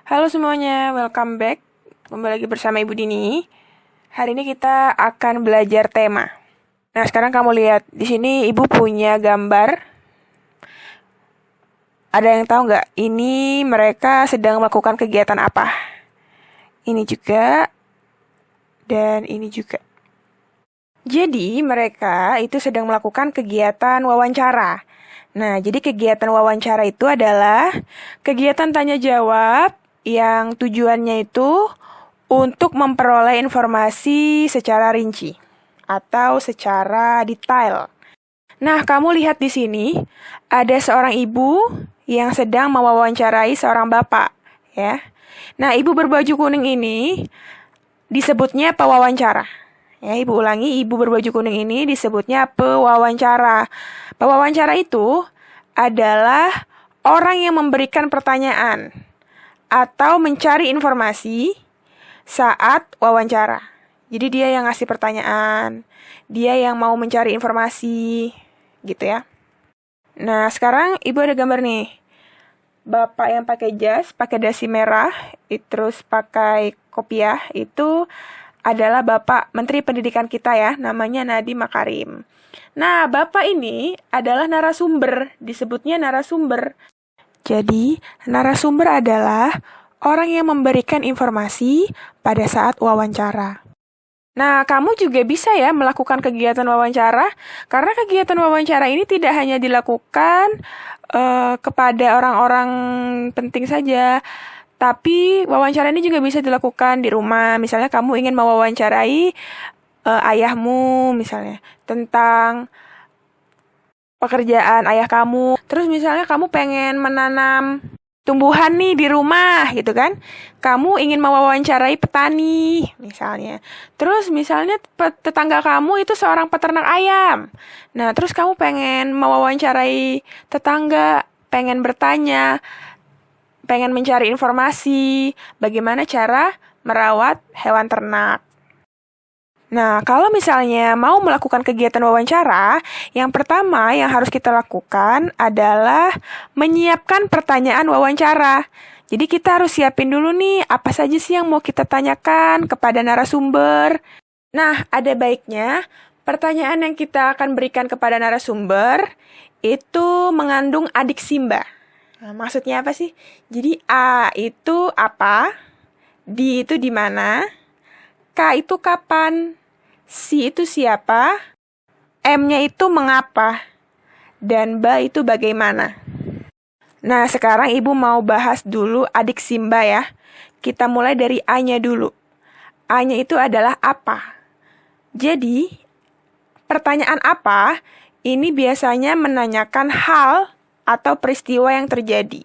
Halo semuanya, welcome back. Kembali lagi bersama Ibu Dini. Hari ini kita akan belajar tema. Nah, sekarang kamu lihat di sini Ibu punya gambar. Ada yang tahu nggak? Ini mereka sedang melakukan kegiatan apa? Ini juga, dan ini juga. Jadi mereka itu sedang melakukan kegiatan wawancara. Nah, jadi kegiatan wawancara itu adalah kegiatan tanya jawab yang tujuannya itu untuk memperoleh informasi secara rinci atau secara detail. Nah, kamu lihat di sini ada seorang ibu yang sedang mewawancarai seorang bapak, ya. Nah, ibu berbaju kuning ini disebutnya pewawancara. Ya, ibu ulangi, ibu berbaju kuning ini disebutnya pewawancara. Pewawancara itu adalah orang yang memberikan pertanyaan atau mencari informasi saat wawancara. Jadi dia yang ngasih pertanyaan, dia yang mau mencari informasi, gitu ya. Nah, sekarang ibu ada gambar nih. Bapak yang pakai jas, pakai dasi merah, terus pakai kopiah, itu adalah Bapak Menteri Pendidikan kita ya, namanya Nadiem Makarim. Nah, Bapak ini adalah narasumber, disebutnya narasumber. Jadi, narasumber adalah orang yang memberikan informasi pada saat wawancara. Nah, kamu juga bisa ya melakukan kegiatan wawancara, karena kegiatan wawancara ini tidak hanya dilakukan kepada orang-orang penting saja, tapi wawancara ini juga bisa dilakukan di rumah. Misalnya kamu ingin mewawancarai ayahmu, misalnya, tentang pekerjaan ayah kamu. Terus misalnya kamu pengen menanam tumbuhan nih di rumah gitu kan. Kamu ingin mewawancarai petani misalnya. Terus misalnya tetangga kamu itu seorang peternak ayam. Nah, terus kamu pengen mewawancarai tetangga, pengen bertanya, pengen mencari informasi bagaimana cara merawat hewan ternak. Nah, kalau misalnya mau melakukan kegiatan wawancara, yang pertama yang harus kita lakukan adalah menyiapkan pertanyaan wawancara. Jadi kita harus siapin dulu nih, apa saja sih yang mau kita tanyakan kepada narasumber. Nah, ada baiknya pertanyaan yang kita akan berikan kepada narasumber itu mengandung adik simba. Nah, maksudnya apa sih? Jadi A itu apa, D itu di mana, K itu kapan, C itu siapa, M-nya itu mengapa, dan B itu bagaimana. Nah, sekarang Ibu mau bahas dulu adik Simba ya. Kita mulai dari A-nya dulu. A-nya itu adalah apa. Jadi, pertanyaan apa ini biasanya menanyakan hal atau peristiwa yang terjadi.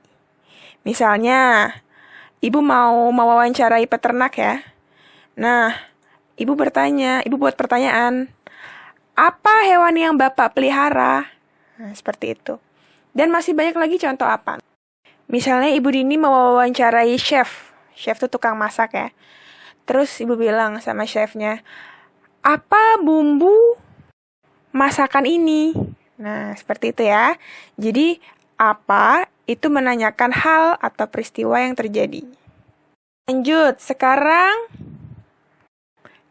Misalnya, Ibu mau mewawancarai peternak ya. Nah, Ibu buat pertanyaan, apa hewan yang Bapak pelihara? Nah, seperti itu. Dan masih banyak lagi contoh apa. Misalnya Ibu Dini mewawancarai chef. Chef itu tukang masak ya. Terus Ibu bilang sama chefnya, apa bumbu masakan ini? Nah, seperti itu ya. Jadi, apa itu menanyakan hal atau peristiwa yang terjadi. Lanjut, sekarang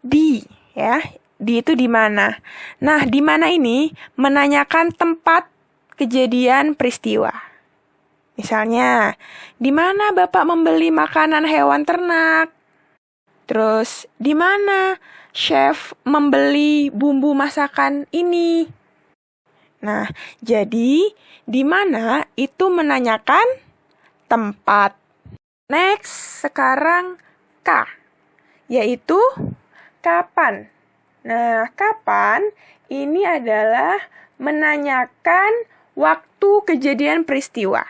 di, ya. Di itu di mana? Nah, di mana ini menanyakan tempat kejadian peristiwa. Misalnya, di mana Bapak membeli makanan hewan ternak? Terus, di mana chef membeli bumbu masakan ini? Nah, jadi di mana itu menanyakan tempat. Next, sekarang K, yaitu kapan? Nah, kapan ini adalah menanyakan waktu kejadian peristiwa.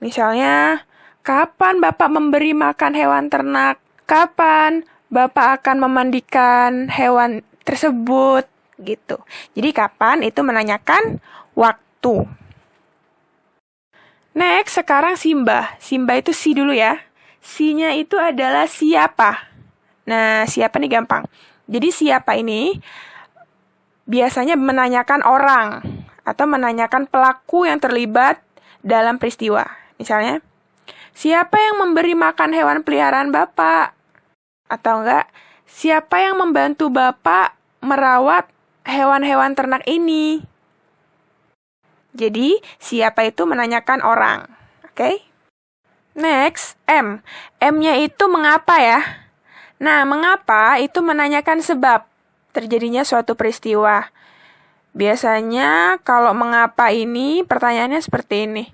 Misalnya, kapan Bapak memberi makan hewan ternak? Kapan Bapak akan memandikan hewan tersebut? Gitu. Jadi, kapan itu menanyakan waktu. Next, sekarang Simba. Simba itu si dulu ya. Si-nya itu adalah siapa? Nah, siapa nih gampang. Jadi siapa ini biasanya menanyakan orang atau menanyakan pelaku yang terlibat dalam peristiwa. Misalnya, siapa yang memberi makan hewan peliharaan Bapak? Atau enggak, siapa yang membantu Bapak merawat hewan-hewan ternak ini? Jadi, siapa itu menanyakan orang. Oke? Next, M. M-nya itu mengapa ya? Nah, mengapa itu menanyakan sebab terjadinya suatu peristiwa. Biasanya kalau mengapa ini, pertanyaannya seperti ini.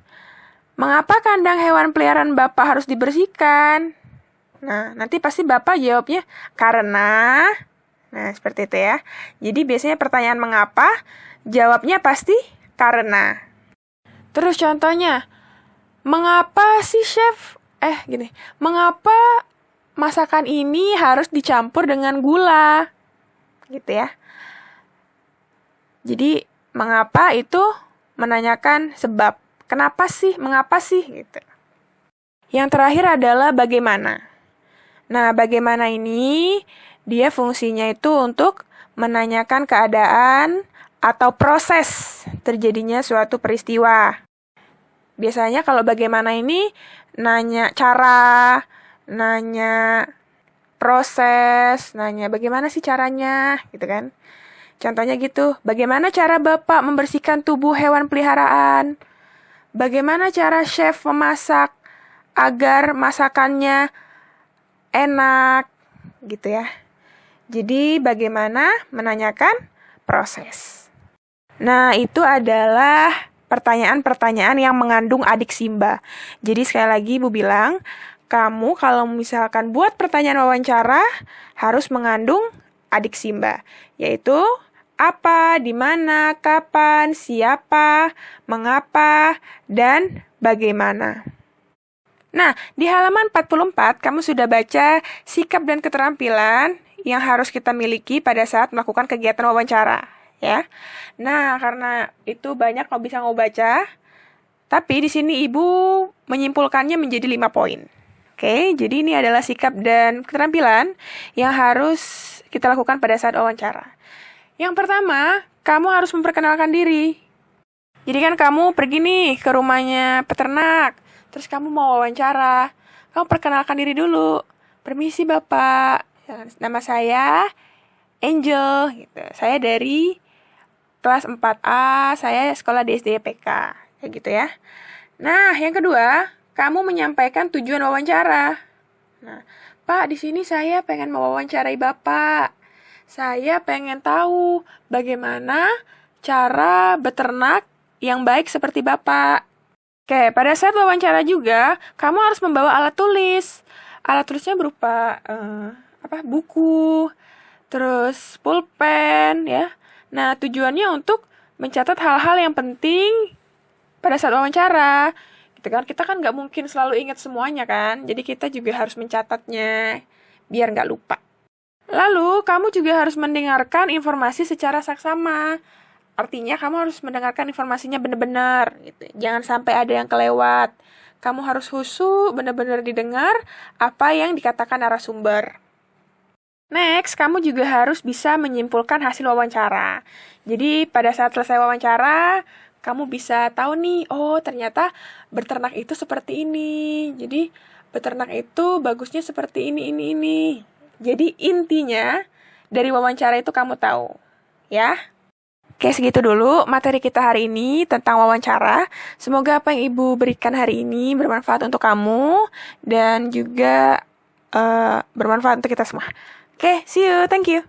Mengapa kandang hewan peliharaan Bapak harus dibersihkan? Nah, nanti pasti Bapak jawabnya, karena. Nah, seperti itu ya. Jadi biasanya pertanyaan mengapa, jawabnya pasti karena. Terus contohnya, mengapa sih chef? Mengapa masakan ini harus dicampur dengan gula? Gitu ya. Jadi, mengapa itu menanyakan sebab. Kenapa sih? Mengapa sih? Gitu. Yang terakhir adalah bagaimana. Nah, bagaimana ini, dia fungsinya itu untuk menanyakan keadaan atau proses terjadinya suatu peristiwa. Biasanya kalau bagaimana ini, nanya cara, nanya proses, nanya bagaimana sih caranya, gitu kan. Contohnya gitu, bagaimana cara Bapak membersihkan tubuh hewan peliharaan? Bagaimana cara chef memasak agar masakannya enak, gitu ya. Jadi bagaimana menanyakan proses. Nah, itu adalah pertanyaan-pertanyaan yang mengandung adik Simba. Jadi sekali lagi Ibu bilang, kamu kalau misalkan buat pertanyaan wawancara harus mengandung adik Simba, yaitu apa, di mana, kapan, siapa, mengapa, dan bagaimana. Nah, di halaman 44 kamu sudah baca sikap dan keterampilan yang harus kita miliki pada saat melakukan kegiatan wawancara, ya. Nah, karena itu banyak kalau bisa kamu baca, tapi di sini Ibu menyimpulkannya menjadi 5 poin. Oke, jadi ini adalah sikap dan keterampilan yang harus kita lakukan pada saat wawancara. Yang pertama, kamu harus memperkenalkan diri. Jadi kan kamu pergi nih ke rumahnya peternak, terus kamu mau wawancara. Kamu perkenalkan diri dulu. Permisi Bapak, nama saya Angel. Gitu. Saya dari kelas 4A, saya sekolah di SDPK. Kayak gitu ya. Nah, yang kedua, kamu menyampaikan tujuan wawancara. Nah, Pak, di sini saya pengen mewawancarai Bapak. Saya pengen tahu bagaimana cara beternak yang baik seperti Bapak. Oke, pada saat wawancara juga, kamu harus membawa alat tulis. Alat tulisnya berupa buku, terus pulpen, ya. Nah, tujuannya untuk mencatat hal-hal yang penting pada saat wawancara. Gitu kan, kita kan nggak mungkin selalu ingat semuanya kan, jadi kita juga harus mencatatnya biar nggak lupa. Lalu, kamu juga harus mendengarkan informasi secara saksama. Artinya, kamu harus mendengarkan informasinya benar-benar. Gitu. Jangan sampai ada yang kelewat. Kamu harus khusyuk, benar-benar didengar apa yang dikatakan narasumber. Next, kamu juga harus bisa menyimpulkan hasil wawancara. Jadi, pada saat selesai wawancara, kamu bisa tahu nih, oh ternyata beternak itu seperti ini. Jadi, beternak itu bagusnya seperti ini. Jadi intinya dari wawancara itu kamu tahu, ya. Oke, segitu dulu materi kita hari ini tentang wawancara. Semoga apa yang Ibu berikan hari ini bermanfaat untuk kamu dan juga bermanfaat untuk kita semua. Oke, see you, thank you.